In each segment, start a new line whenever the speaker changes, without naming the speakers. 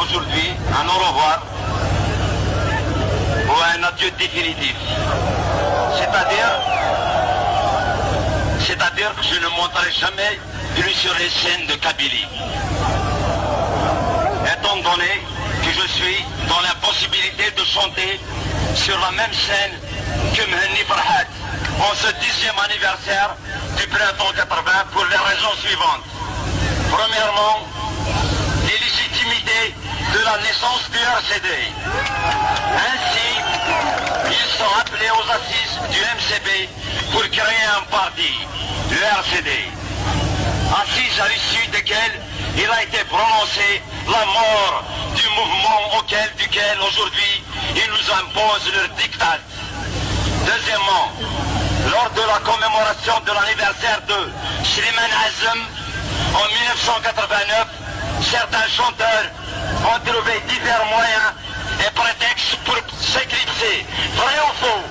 aujourd'hui un au revoir ou un adieu définitif. C'est-à-dire que je ne monterai jamais plus sur les scènes de Kabylie. Étant donné que je suis dans l'impossibilité de chanter sur la même scène que Mhenni Farhat en ce 10e anniversaire du printemps 80 pour les raisons suivantes. Premièrement, l'illégitimité de la naissance du RCD. Ainsi, ils sont appelés aux assises du MCB pour créer un parti, le RCD. Assises à l'issue desquelles il a été prononcé la mort du mouvement duquel aujourd'hui ils nous imposent leur diktat. Deuxièmement, lors de la commémoration de l'anniversaire de Slimane Azem en 1989, certains chanteurs ont trouvé divers moyens et prétextes pour s'éclipser. Vrai ou faux?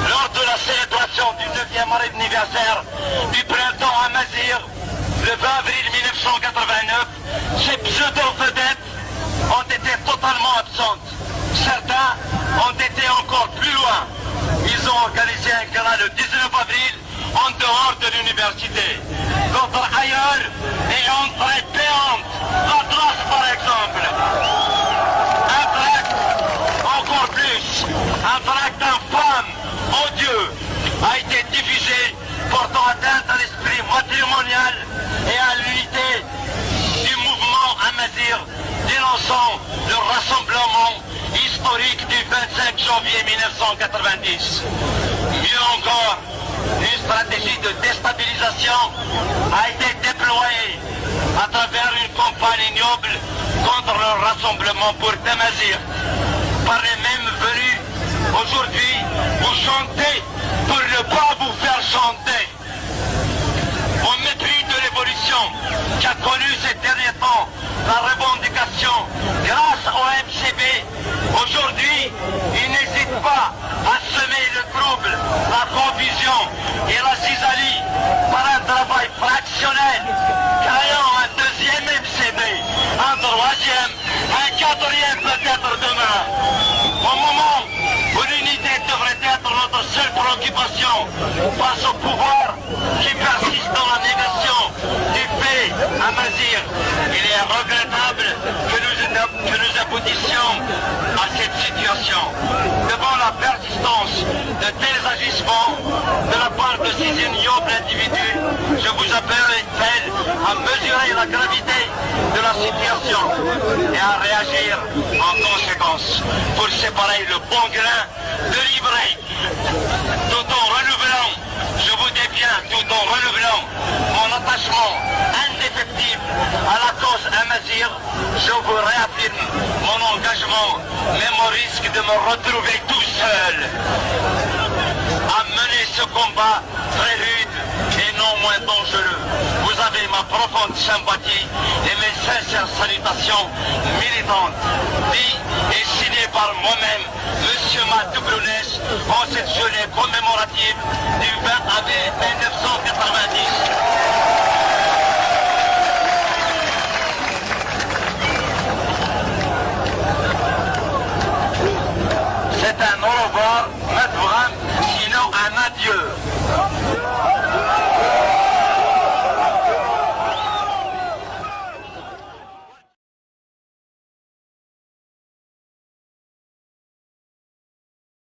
Lors de la célébration du 9e anniversaire du printemps à Mazir, le 20 avril 1989, ces pseudo-vedettes ont été totalement absentes. Certains ont été encore plus loin. Ils ont organisé un gala le 19 avril en dehors de l'université. D'autres ailleurs et entrée payante. La trace par exemple. Un tract encore plus. Un tract infâme, odieux, a été diffusé portant atteinte à l'esprit matrimonial et à l'unité du mouvement Amazir, dénonçant le rassemblement historique du 25 janvier 1990. Mieux encore, une stratégie de déstabilisation a été déployée à travers une campagne ignoble contre le rassemblement pour Amazir par les mêmes venus aujourd'hui vous chantez pour ne pas vous faire chanter. Au mépris de l'évolution qu'a connue ces derniers temps la revendication grâce au MCB, aujourd'hui, il n'hésite pas à semer le trouble, la confusion et la cisaille par un travail fractionnel, créant un deuxième MCB, un troisième, un quatrième peut-être demain. Au moment où l'unité devrait être notre seule préoccupation face au pouvoir qui persiste dans la négation du fait à Mazir, il est regrettable que nous aboutissions à cette situation. Devant la persistance de tels agissements de la part de ces ignobles individus, je vous appelle à mesurer la gravité de la situation et à réagir en conséquence pour séparer le bon grain de l'ivraie. Tout en renouvelant, je vous dis bien, tout en renouvelant mon attachement indéfectible à la cause Amazir, je vous réaffirme mon engagement, même au risque de me retrouver tout seul à mener ce combat très rude et non moins dangereux. Vous avez ma profonde sympathie et mes sincères salutations militantes, dit et signé par moi-même, M. Matougrounès, en cette journée commémorative du 20 avril 1990.